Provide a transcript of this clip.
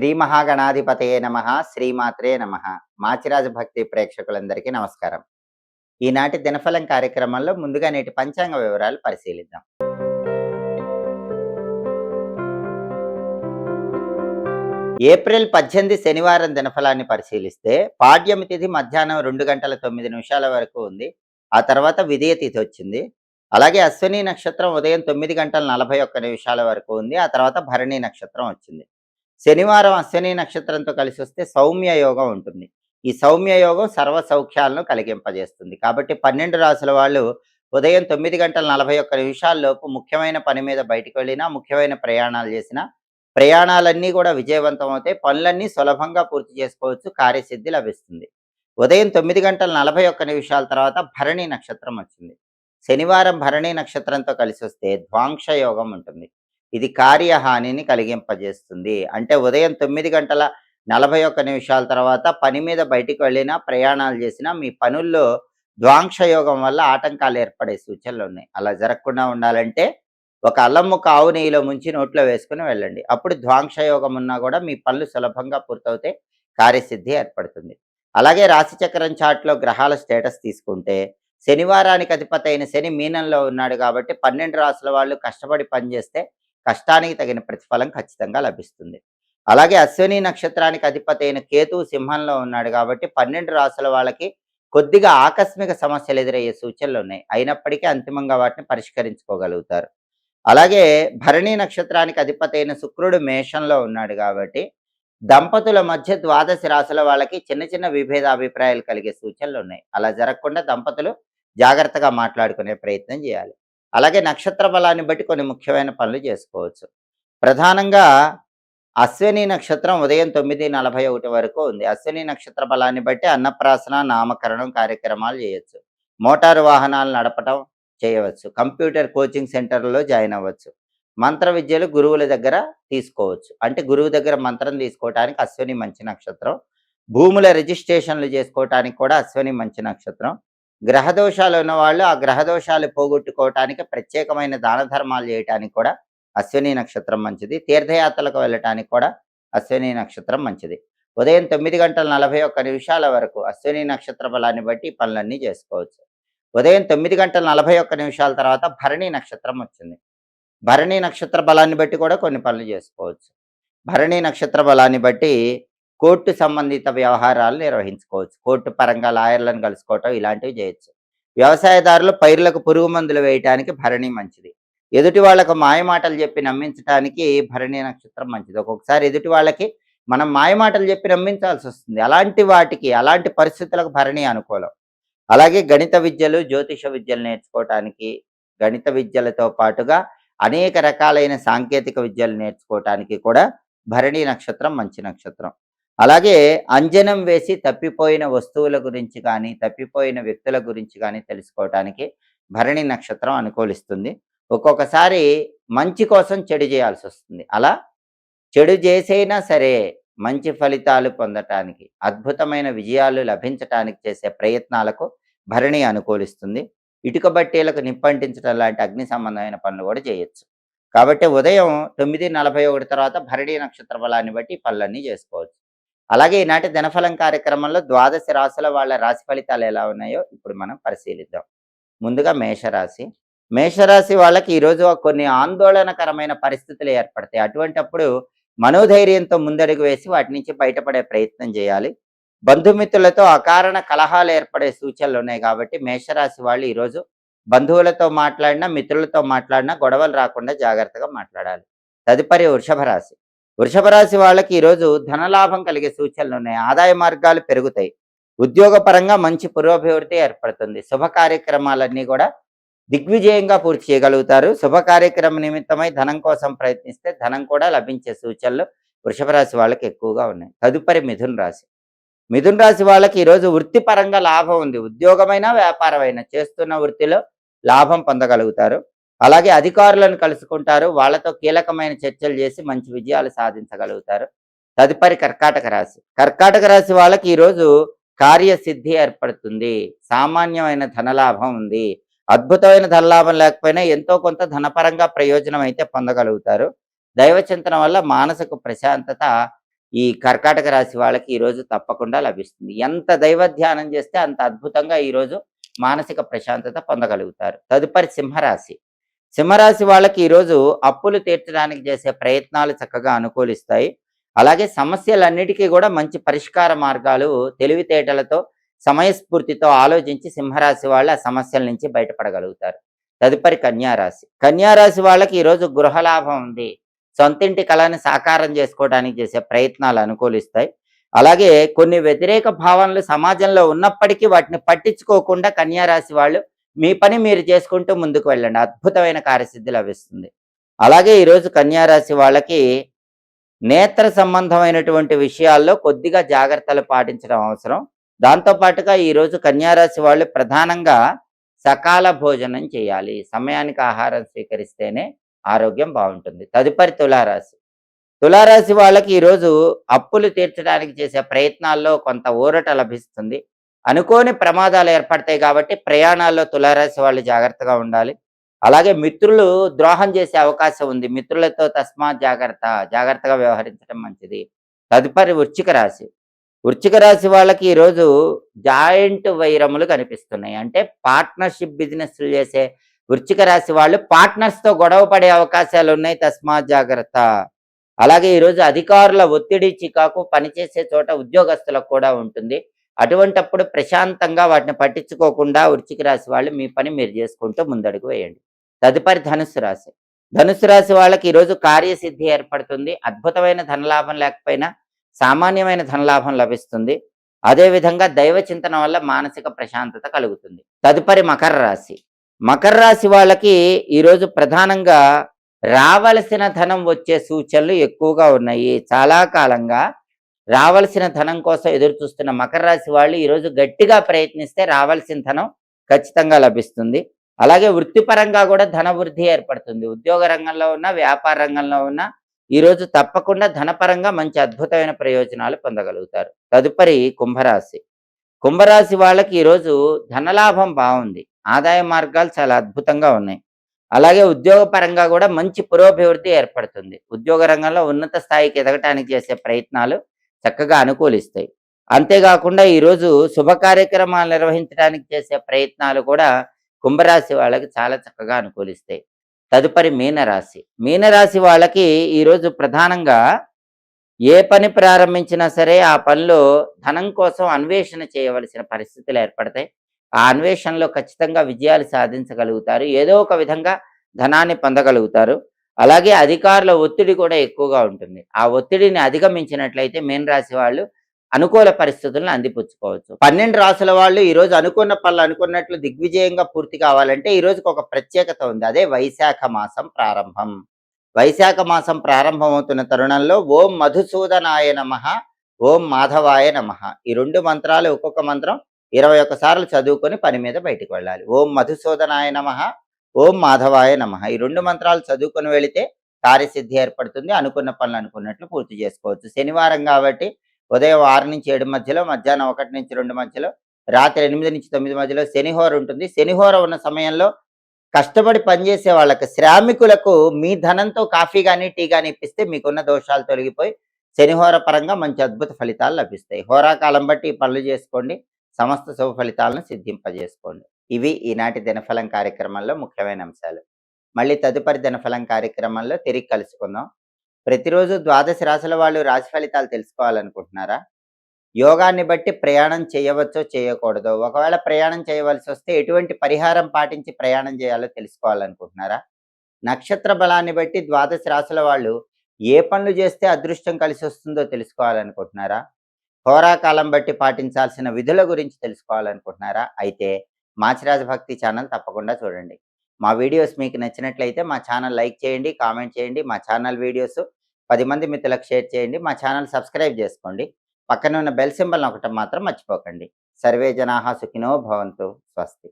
శ్రీ మహాగణాధిపతయే నమః. శ్రీమాత్రే నమః. మాచిరాజు భక్తి ప్రేక్షకులందరికీ నమస్కారం. ఈనాటి దినఫలం కార్యక్రమంలో ముందుగా నేటి పంచాంగ వివరాలు పరిశీలిద్దాం. ఏప్రిల్ 18 శనివారం దినఫలాన్ని పరిశీలిస్తే పాడ్యమి తిథి మధ్యాహ్నం 2:09 వరకు ఉంది. ఆ తర్వాత విదియ తిథి వచ్చింది. అలాగే అశ్విని నక్షత్రం ఉదయం 9:41 వరకు ఉంది. ఆ తర్వాత భరణి నక్షత్రం వచ్చింది. శనివారం అశ్విని నక్షత్రంతో కలిసి వస్తే సౌమ్య యోగం ఉంటుంది. ఈ సౌమ్య యోగం సర్వ సౌఖ్యాలను కలిగింపజేస్తుంది. కాబట్టి 12 రాసుల వాళ్ళు ఉదయం 9:41 లోపు ముఖ్యమైన పని మీద బయటకు వెళ్ళినా, ముఖ్యమైన ప్రయాణాలు చేసినా, ప్రయాణాలన్నీ కూడా విజయవంతం అవుతాయి. పనులన్నీ సులభంగా పూర్తి చేసుకోవచ్చు. కార్యసిద్ధి లభిస్తుంది. ఉదయం 9:41 తర్వాత భరణి నక్షత్రం వచ్చింది. శనివారం భరణి నక్షత్రంతో కలిసి వస్తే ద్వాంక్ష యోగం ఉంటుంది. ఇది కార్యహానిని కలిగింపజేస్తుంది. అంటే ఉదయం 9:41 తర్వాత పని మీద బయటికి వెళ్ళినా, ప్రయాణాలు చేసినా మీ పనుల్లో ద్వాంక్ష యోగం వల్ల ఆటంకాలు ఏర్పడే సూచనలు ఉన్నాయి. అలా జరగకుండా ఉండాలంటే ఒక అల్లం ముక్క ఆవు నెయ్యిలో ముంచి నోట్లో వేసుకుని వెళ్ళండి. అప్పుడు ద్వాంక్ష యోగం ఉన్నా కూడా మీ పనులు సులభంగా పూర్తవుతాయి. కార్యసిద్ధి ఏర్పడుతుంది. అలాగే రాశిచక్రం చార్ట్లో గ్రహాల స్టేటస్ తీసుకుంటే శనివారానికి అధిపతి అయిన శని మీనంలో ఉన్నాడు కాబట్టి 12 రాసుల వాళ్ళు కష్టపడి పనిచేస్తే కష్టానికి తగిన ప్రతిఫలం ఖచ్చితంగా లభిస్తుంది. అలాగే అశ్విని నక్షత్రానికి అధిపతి అయిన కేతువు సింహంలో ఉన్నాడు కాబట్టి 12 రాసుల వాళ్ళకి కొద్దిగా ఆకస్మిక సమస్యలు ఎదురయ్యే సూచనలు ఉన్నాయి. అయినప్పటికీ అంతిమంగా వాటిని పరిష్కరించుకోగలుగుతారు. అలాగే భరణి నక్షత్రానికి అధిపతి అయిన శుక్రుడు మేషంలో ఉన్నాడు కాబట్టి దంపతుల మధ్య ద్వాదశ రాశుల వాళ్ళకి చిన్న చిన్న విభేదాభిప్రాయాలు కలిగే సూచనలు ఉన్నాయి. అలా జరగకుండా దంపతులు జాగ్రత్తగా మాట్లాడుకునే ప్రయత్నం చేయాలి. అలాగే నక్షత్ర బలాన్ని బట్టి కొన్ని ముఖ్యమైన పనులు చేసుకోవచ్చు. ప్రధానంగా అశ్విని నక్షత్రం ఉదయం 9:41 వరకు ఉంది. అశ్విని నక్షత్ర బలాన్ని బట్టి అన్నప్రాసన, నామకరణం కార్యక్రమాలు చేయొచ్చు. మోటారు వాహనాలు నడపటం చేయవచ్చు. కంప్యూటర్ కోచింగ్ సెంటర్లో జాయిన్ అవ్వచ్చు. మంత్ర విద్యలు గురువుల దగ్గర తీసుకోవచ్చు. అంటే గురువు దగ్గర మంత్రం తీసుకోవటానికి అశ్విని మంచి నక్షత్రం. భూముల రిజిస్ట్రేషన్లు చేసుకోవటానికి కూడా అశ్విని మంచి నక్షత్రం. గ్రహదోషాలు ఉన్నవాళ్ళు ఆ గ్రహదోషాలు పోగొట్టుకోవటానికి ప్రత్యేకమైన దాన ధర్మాలు చేయటానికి కూడా అశ్విని నక్షత్రం మంచిది. తీర్థయాత్రలకు వెళ్ళటానికి కూడా అశ్విని నక్షత్రం మంచిది. ఉదయం 9:41 వరకు అశ్విని నక్షత్ర బలాన్ని బట్టి పనులన్నీ చేసుకోవచ్చు. ఉదయం 9:41 తర్వాత భరణి నక్షత్రం వచ్చింది. భరణి నక్షత్ర బలాన్ని బట్టి కూడా కొన్ని పనులు చేసుకోవచ్చు. భరణి నక్షత్ర బలాన్ని బట్టి కోర్టు సంబంధిత వ్యవహారాలు నిర్వహించుకోవచ్చు. కోర్టు పరంగా లాయర్లను కలుసుకోవటం ఇలాంటివి చేయొచ్చు. వ్యవసాయదారులు పైర్లకు పురుగు మందులు వేయటానికి భరణి మంచిది. ఎదుటి వాళ్ళకు మాయమాటలు చెప్పి నమ్మించడానికి భరణి నక్షత్రం మంచిది. ఒక్కొక్కసారి ఎదుటి వాళ్ళకి మనం మాయమాటలు చెప్పి నమ్మించాల్సి వస్తుంది. అలాంటి పరిస్థితులకు భరణి అనుకూలం. అలాగే గణిత విద్యలు, జ్యోతిష విద్యలు నేర్చుకోవటానికి, గణిత విద్యలతో పాటుగా అనేక రకాలైన సాంకేతిక విద్యలు నేర్చుకోవటానికి కూడా భరణి నక్షత్రం మంచి నక్షత్రం. అలాగే అంజనం వేసి తప్పిపోయిన వస్తువుల గురించి కానీ, తప్పిపోయిన వ్యక్తుల గురించి కానీ తెలుసుకోవటానికి భరణి నక్షత్రం అనుకూలిస్తుంది. ఒక్కొక్కసారి మంచి కోసం చెడు చేయాల్సి వస్తుంది. అలా చెడు చేసైనా సరే మంచి ఫలితాలు పొందటానికి, అద్భుతమైన విజయాలు లభించటానికి చేసే ప్రయత్నాలకు భరణి అనుకూలిస్తుంది. ఇటుక బట్టీలకు నిప్పంటించడం లాంటి అగ్ని సంబంధమైన పనులు కూడా చేయొచ్చు. కాబట్టి ఉదయం 9:41 తర్వాత భరణి నక్షత్ర బలాన్ని బట్టి పనులన్నీ చేసుకోవచ్చు. అలాగే ఈనాటి దినఫలం కార్యక్రమంలో ద్వాదశ రాశుల వాళ్ళ రాశి ఫలితాలు ఎలా ఉన్నాయో ఇప్పుడు మనం పరిశీలిద్దాం. ముందుగా మేషరాశి. మేషరాశి వాళ్ళకి ఈరోజు కొన్ని ఆందోళనకరమైన పరిస్థితులు ఏర్పడతాయి. అటువంటప్పుడు మనోధైర్యంతో ముందడుగు వేసి వాటి నుంచి బయటపడే ప్రయత్నం చేయాలి. బంధుమిత్రులతో అకారణ కలహాలు ఏర్పడే సూచనలు ఉన్నాయి కాబట్టి మేషరాశి వాళ్ళు ఈరోజు బంధువులతో మాట్లాడినా, మిత్రులతో మాట్లాడినా గొడవలు రాకుండా జాగ్రత్తగా మాట్లాడాలి. తదుపరి వృషభ రాశి. వృషభ రాశి వాళ్ళకి ఈరోజు ధనలాభం కలిగే సూచనలు ఉన్నాయి. ఆదాయ మార్గాలు పెరుగుతాయి. ఉద్యోగపరంగా మంచి పురోభివృద్ధి ఏర్పడుతుంది. శుభ కార్యక్రమాలన్నీ కూడా దిగ్విజయంగా పూర్తి చేయగలుగుతారు. శుభ కార్యక్రమ నిమిత్తమై ధనం కోసం ప్రయత్నిస్తే ధనం కూడా లభించే సూచనలు వృషభ రాశి వాళ్ళకి ఎక్కువగా ఉన్నాయి. తదుపరి మిథున రాశి. మిథున రాశి వాళ్ళకి ఈరోజు వృత్తిపరంగా లాభం ఉంది. ఉద్యోగమైనా, వ్యాపారమైనా చేస్తున్న వృత్తిలో లాభం పొందగలుగుతారు. అలాగే అధికారులను కలుసుకుంటారు. వాళ్ళతో కీలకమైన చర్చలు చేసి మంచి విజయాలు సాధించగలుగుతారు. తదుపరి కర్కాటక రాశి. కర్కాటక రాశి వాళ్ళకి ఈరోజు కార్యసిద్ధి ఏర్పడుతుంది. సామాన్యమైన ధనలాభం ఉంది. అద్భుతమైన ధనలాభం లేకపోయినా ఎంతో కొంత ధనపరంగా ప్రయోజనం అయితే పొందగలుగుతారు. దైవచింతన వల్ల మానసిక ప్రశాంతత ఈ కర్కాటక రాశి వాళ్ళకి ఈరోజు తప్పకుండా లభిస్తుంది. ఎంత దైవ ధ్యానం చేస్తే అంత అద్భుతంగా ఈరోజు మానసిక ప్రశాంతత పొందగలుగుతారు. తదుపరి సింహరాశి. సింహరాశి వాళ్ళకి ఈరోజు అప్పులు తీర్చడానికి చేసే ప్రయత్నాలు చక్కగా అనుకూలిస్తాయి. అలాగే సమస్యలన్నిటికీ కూడా మంచి పరిష్కార మార్గాలు తెలివితేటలతో, సమయస్ఫూర్తితో ఆలోచించి సింహరాశి వాళ్ళు ఆ సమస్యల నుంచి బయటపడగలుగుతారు. తదుపరి కన్యారాశి. కన్యారాశి వాళ్ళకి ఈరోజు గృహలాభం ఉంది. సొంతింటి కళని సాకారం చేసుకోవడానికి చేసే ప్రయత్నాలు అనుకూలిస్తాయి. అలాగే కొన్ని వ్యతిరేక భావనలు సమాజంలో ఉన్నప్పటికీ వాటిని పట్టించుకోకుండా కన్యారాశి వాళ్ళు మీ పని మీరు చేసుకుంటూ ముందుకు వెళ్ళండి. అద్భుతమైన కార్యసిద్ధి లభిస్తుంది. అలాగే ఈరోజు కన్యారాశి వాళ్ళకి నేత్ర సంబంధమైనటువంటి విషయాల్లో కొద్దిగా జాగ్రత్తలు పాటించడం అవసరం. దాంతో పాటుగా ఈరోజు కన్యారాశి వాళ్ళు ప్రధానంగా సకాల భోజనం చేయాలి. సమయానికి ఆహారం స్వీకరిస్తేనే ఆరోగ్యం బాగుంటుంది. తదుపరి తులారాశి. తులారాశి వాళ్ళకి ఈరోజు అప్పులు తీర్చడానికి చేసే ప్రయత్నాల్లో కొంత ఊరట లభిస్తుంది. అనుకోని ప్రమాదాలు ఏర్పడతాయి కాబట్టి ప్రయాణాల్లో తులారాశి వాళ్ళు జాగ్రత్తగా ఉండాలి. అలాగే మిత్రులు ద్రోహం చేసే అవకాశం ఉంది. మిత్రులతో తస్మాత్ జాగ్రత్త, జాగ్రత్తగా వ్యవహరించడం మంచిది. తదుపరి వృశ్చిక రాశి. వృశ్చిక రాశి వాళ్ళకి ఈరోజు జాయింట్ వైరములు కనిపిస్తున్నాయి. అంటే పార్ట్నర్షిప్ బిజినెస్లు చేసే వృశ్చిక రాశి వాళ్ళు పార్ట్నర్స్తో గొడవ పడే అవకాశాలు ఉన్నాయి. తస్మాత్ జాగ్రత్త. అలాగే ఈరోజు అధికారుల ఒత్తిడి, చికాకు పనిచేసే చోట ఉద్యోగస్తులకు కూడా ఉంటుంది. అటువంటప్పుడు ప్రశాంతంగా వాటిని పట్టించుకోకుండా వృశ్చిక రాశి వాళ్ళు మీ పని మీరు చేసుకుంటూ ముందడుగు వేయండి. తదుపరి ధనుస్సు రాశి. ధనుస్సు రాశి వాళ్ళకి ఈరోజు కార్యసిద్ధి ఏర్పడుతుంది. అద్భుతమైన ధనలాభం లేకపోయినా సామాన్యమైన ధనలాభం లభిస్తుంది. అదేవిధంగా దైవ చింతన వల్ల మానసిక ప్రశాంతత కలుగుతుంది. తదుపరి మకర రాశి. మకర రాశి వాళ్ళకి ఈరోజు ప్రధానంగా రావలసిన ధనం వచ్చే సూచనలు ఎక్కువగా ఉన్నాయి. చాలా కాలంగా రావలసిన ధనం కోసం ఎదురు చూస్తున్న మకర రాశి వాళ్ళు ఈరోజు గట్టిగా ప్రయత్నిస్తే రావాల్సిన ధనం ఖచ్చితంగా లభిస్తుంది. అలాగే వృత్తిపరంగా కూడా ధన వృద్ధి ఏర్పడుతుంది. ఉద్యోగ రంగంలో ఉన్న, వ్యాపార రంగంలో ఉన్న ఈరోజు తప్పకుండా ధనపరంగా మంచి అద్భుతమైన ప్రయోజనాలు పొందగలుగుతారు. తదుపరి కుంభరాశి. కుంభరాశి వాళ్ళకి ఈరోజు ధనలాభం బాగుంది. ఆదాయ మార్గాలు చాలా అద్భుతంగా ఉన్నాయి. అలాగే ఉద్యోగపరంగా కూడా మంచి పురోభివృద్ధి ఏర్పడుతుంది. ఉద్యోగ రంగంలో ఉన్నత స్థాయికి ఎదగటానికి చేసే ప్రయత్నాలు చక్కగా అనుకూలిస్తాయి. అంతేకాకుండా ఈరోజు శుభ కార్యక్రమాలు నిర్వహించడానికి చేసే ప్రయత్నాలు కూడా కుంభరాశి వాళ్ళకి చాలా చక్కగా అనుకూలిస్తాయి. తదుపరి మీనరాశి. మీనరాశి వాళ్ళకి ఈరోజు ప్రధానంగా ఏ పని ప్రారంభించినా సరే ఆ పనిలో ధనం కోసం అన్వేషణ చేయవలసిన పరిస్థితులు ఏర్పడతాయి. ఆ అన్వేషణలో ఖచ్చితంగా విజయాలు సాధించగలుగుతారు. ఏదో ఒక విధంగా ధనాన్ని పొందగలుగుతారు. అలాగే అధికారుల ఒత్తిడి కూడా ఎక్కువగా ఉంటుంది. ఆ ఒత్తిడిని అధిగమించినట్లయితే మీనరాశి వాళ్ళు అనుకూల పరిస్థితులను అందిపుచ్చుకోవచ్చు. 12 రాసుల వాళ్ళు ఈరోజు అనుకున్న పనులు అనుకున్నట్లు దిగ్విజయంగా పూర్తి కావాలంటే ఈ రోజుకి ఒక ప్రత్యేకత ఉంది. అదే వైశాఖ మాసం ప్రారంభం. వైశాఖ మాసం ప్రారంభమవుతున్న తరుణంలో ఓం మధుసూదనాయ నమః, ఓం మాధవాయ నమః ఈ 2 మంత్రాలు ఒక్కొక్క మంత్రం 21 సార్లు చదువుకొని పని మీద బయటికి వెళ్ళాలి. ఓం మధుసూదనాయ నమః, ఓం మాధవాయ నమః ఈ 2 మంత్రాలు చదువుకొని వెళితే కార్యసిద్ధి ఏర్పడుతుంది. అనుకున్న పనులు అనుకున్నట్లు పూర్తి చేసుకోవచ్చు. శనివారం కాబట్టి ఉదయం 6 నుంచి 7 మధ్యలో, మధ్యాహ్నం 1 నుంచి 2 మధ్యలో, రాత్రి 8 నుంచి 9 మధ్యలో శనిహోర ఉంటుంది. శనిహోర ఉన్న సమయంలో కష్టపడి పనిచేసే వాళ్ళకి, శ్రామికులకు మీ ధనంతో కాఫీ కానీ, టీ కానీ ఇప్పిస్తే మీకున్న దోషాలు తొలగిపోయి శనిహోర పరంగా మంచి అద్భుత ఫలితాలు లభిస్తాయి. హోరాకాలం బట్టి ఈ పనులు చేసుకోండి. సమస్త శుభ ఫలితాలను సిద్ధింపజేసుకోండి. ఇవి ఈనాటి దినఫలం కార్యక్రమంలో ముఖ్యమైన అంశాలు. మళ్ళీ తదుపరి దినఫలం కార్యక్రమంలో తిరిగి కలుసుకుందాం. ప్రతిరోజు 12 రాశుల వాళ్ళు రాశి ఫలితాలు తెలుసుకోవాలనుకుంటున్నారా? యోగాన్ని బట్టి ప్రయాణం చేయవచ్చో చేయకూడదో, ఒకవేళ ప్రయాణం చేయవలసి వస్తే ఎటువంటి పరిహారం పాటించి ప్రయాణం చేయాలో తెలుసుకోవాలనుకుంటున్నారా? నక్షత్ర బలాన్ని బట్టి 12 రాశుల వాళ్ళు ఏ పనులు చేస్తే అదృష్టం కలిసి వస్తుందో తెలుసుకోవాలనుకుంటున్నారా? హోరాకాలం బట్టి పాటించాల్సిన విధుల గురించి తెలుసుకోవాలనుకుంటున్నారా? అయితే మాచిరాజ భక్తి ఛానల్ తప్పకుండా చూడండి. మా వీడియోస్ మీకు నచ్చినట్లయితే మా ఛానల్ లైక్ చేయండి, కామెంట్ చేయండి. మా ఛానల్ వీడియోస్ 10 మంది మిత్రులకు షేర్ చేయండి. మా ఛానల్ సబ్స్క్రైబ్ చేసుకోండి. పక్కన ఉన్న బెల్ సింబల్ నొక్కటం మాత్రం మర్చిపోకండి. సర్వే జనాః సుఖినో భవంతు. స్వస్తి.